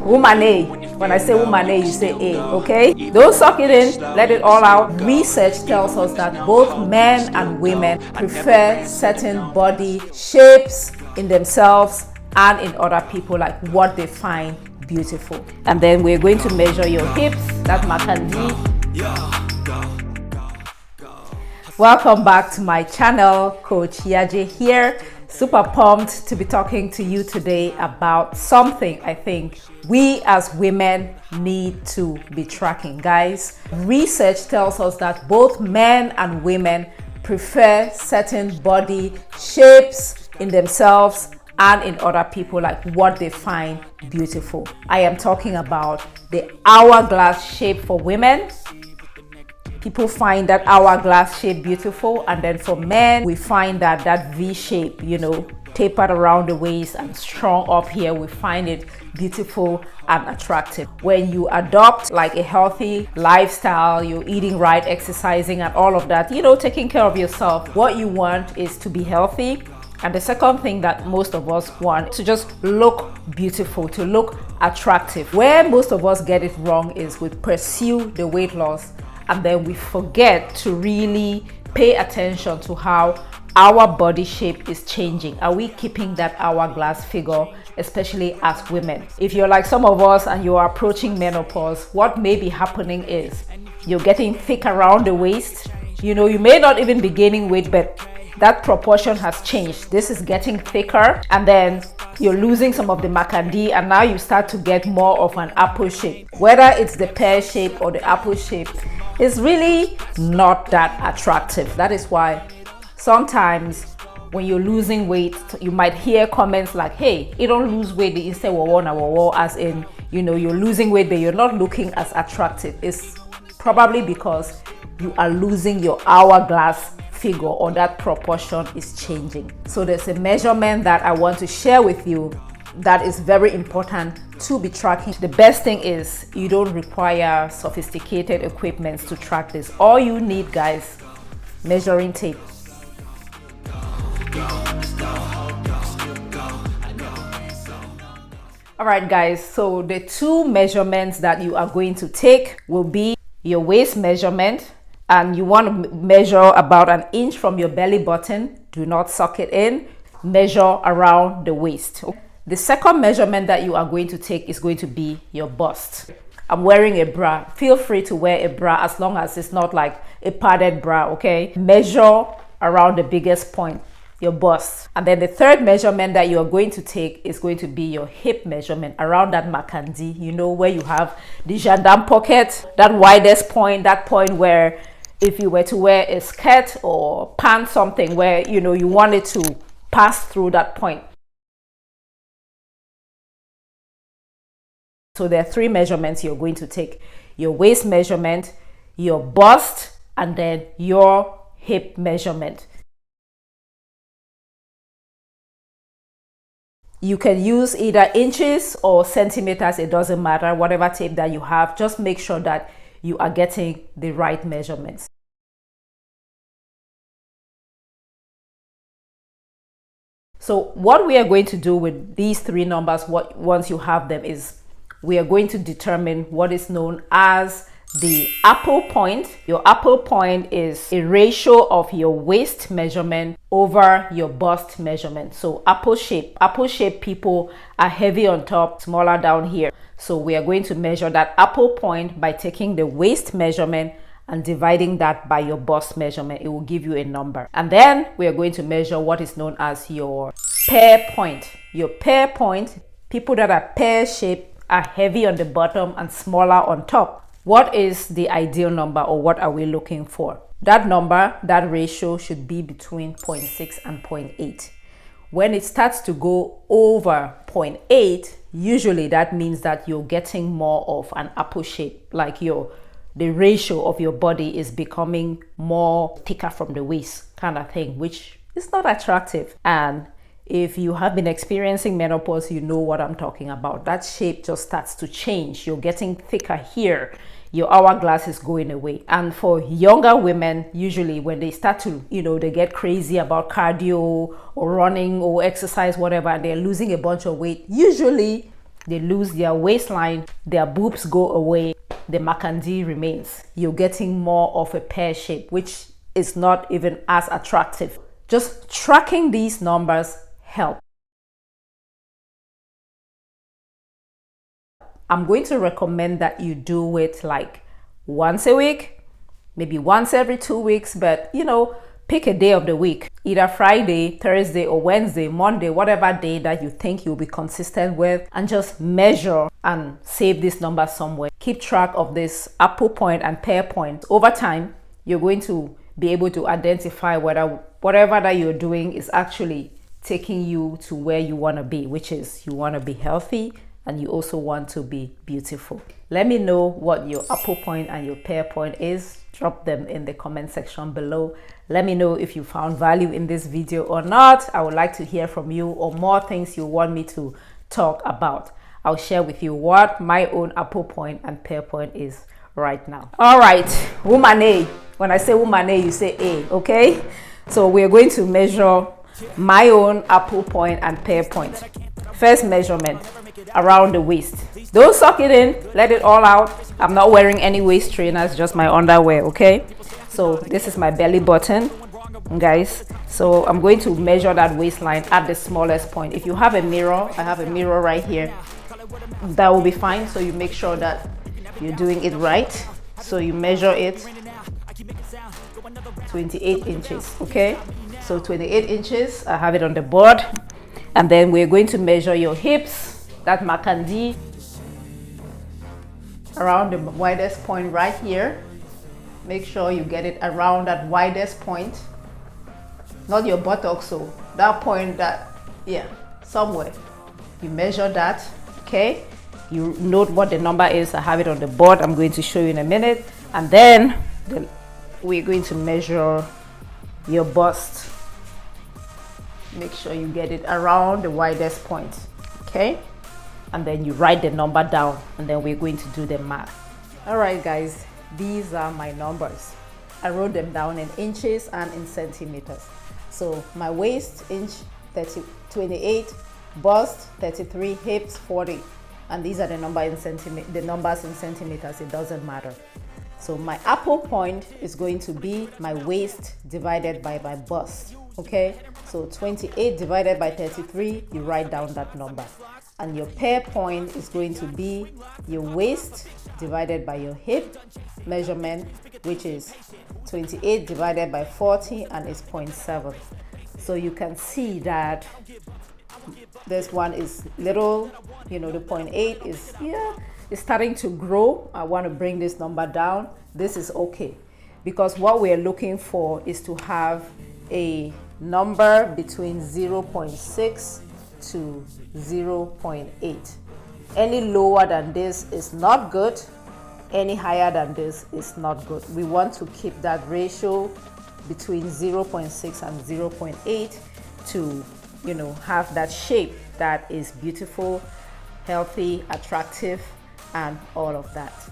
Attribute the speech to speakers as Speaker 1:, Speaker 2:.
Speaker 1: Woman A. When I say woman A, you say A, okay? Don't suck it in, let it all out. Research tells us that both men and women prefer certain body shapes in themselves and in other people, like what they find beautiful. And then we're going to measure your hips, that Makandi. Welcome back to my channel, Coach YAJE here. Super pumped to be talking to you today about something I think we as women need to be tracking. Guys, research tells us that both men and women prefer certain body shapes in themselves and in other people, like what they find beautiful. I am talking about the hourglass shape for women. People find that hourglass shape beautiful, and then for men, we find that V shape, tapered around the waist and strong up here, we find it beautiful and attractive. When you adopt like a healthy lifestyle, you're eating right, exercising and all of that, taking care of yourself, what you want is to be healthy. And the second thing that most of us want to just look beautiful, to look attractive. Where most of us get it wrong is we pursue the weight loss and then we forget to really pay attention to how our body shape is changing. Are we keeping that hourglass figure, especially as women? If you're like some of us and you're approaching menopause, what may be happening is you're getting thick around the waist. You may not even be gaining weight, but that proportion has changed. This is getting thicker, and then you're losing some of the Makandi, and now you start to get more of an apple shape. Whether it's the pear shape or the apple shape, it's really not that attractive. That is why sometimes when you're losing weight, you might hear comments like, hey, you don't lose weight, instead as in, you're losing weight, but you're not looking as attractive. It's probably because you are losing your hourglass figure, or that proportion is changing. So there's a measurement that I want to share with you that is very important to be tracking. The best thing is you don't require sophisticated equipment to track this. All you need, guys, measuring tape. All right, guys, so the two measurements that you are going to take will be your waist measurement, and you want to measure about 1 inch from your belly button. Do not suck it in. Measure around the waist. The second measurement that you are going to take is going to be your bust. I'm wearing a bra. Feel free to wear a bra as long as it's not like a padded bra, okay? Measure around the biggest point, your bust. And then the third measurement that you are going to take is going to be your hip measurement around that Makandi, where you have the gendarme pocket, that widest point, that point where if you were to wear a skirt or pants, something where, you want it to pass through that point. So there are 3 measurements you're going to take: your waist measurement, your bust, and then your hip measurement. You can use either inches or centimeters, it doesn't matter, whatever tape that you have, just make sure that you are getting the right measurements. So what we are going to do with these 3 numbers, once you have them, is we are going to determine what is known as the apple point. Your apple point is a ratio of your waist measurement over your bust measurement. So apple shape people are heavy on top, smaller down here. So we are going to measure that apple point by taking the waist measurement and dividing that by your bust measurement. It will give you a number. And then we are going to measure what is known as your pear point. Your pear point, people that are pear shaped are heavy on the bottom and smaller on top. What is the ideal number, or what are we looking for? That number, that ratio should be between 0.6 and 0.8. When it starts to go over 0.8, usually that means that you're getting more of an apple shape, like the ratio of your body is becoming more thicker from the waist kind of thing, which is not attractive. And if you have been experiencing menopause, you know what I'm talking about. That shape just starts to change. You're getting thicker here. Your hourglass is going away. And for younger women, usually when they start to, they get crazy about cardio or running or exercise, whatever, and they're losing a bunch of weight, usually they lose their waistline, their boobs go away, the macandee remains. You're getting more of a pear shape, which is not even as attractive. Just tracking these numbers help. I'm going to recommend that you do it like once a week, maybe once every 2 weeks, but you know, pick a day of the week, either Friday, Thursday, or Wednesday, Monday, whatever day that you think you'll be consistent with, and just measure and save this number somewhere. Keep track of this apple point and pear point. Over time, you're going to be able to identify whether whatever that you're doing is actually taking you to where you want to be, which is you want to be healthy and you also want to be beautiful. Let me know what your apple point and your pear point is. Drop them in the comment section below. Let me know if you found value in this video or not. I would like to hear from you, or more things you want me to talk about. I'll share with you what my own apple point and pear point is right now. All right, woman A. When I say woman A, you say A, okay? So we're going to measure my own apple point and pear point. First measurement, around the waist. Don't suck it in, let it all out. I'm not wearing any waist trainers, just my underwear, okay? So this is my belly button, guys. So I'm going to measure that waistline at the smallest point. If you have a mirror, I have a mirror right here, that will be fine. So you make sure that you're doing it right. So you measure it 28 inches, okay? So 28 inches, I have it on the board. And then we're going to measure your hips, that macandee, around the widest point right here. Make sure you get it around that widest point, not your buttocks, so that point, that, yeah, somewhere. You measure that, okay? You note what the number is. I have it on the board. I'm going to show you in a minute. And then we're going to measure your bust. Make sure you get it around the widest point, okay? And then you write the number down, and then we're going to do the math. All right, guys, these are my numbers. I wrote them down in inches and in centimeters. So my waist, inch 28, bust 33, hips 40, and these are the numbers in centimeters. It doesn't matter. So my apple point is going to be my waist divided by my bust, okay? So 28 divided by 33, you write down that number. And your pear point is going to be your waist divided by your hip measurement, which is 28 divided by 40, and it's 0.7. So you can see that this one is little, you know, the 0.8 is, yeah, it's starting to grow. I want to bring this number down. This is okay, because what we're looking for is to have a number between 0.6 to 0.8. Any lower than this is not good. Any higher than this is not good. We want to keep that ratio between 0.6 and 0.8 to, you know, have that shape that is beautiful, healthy, attractive, and all of that.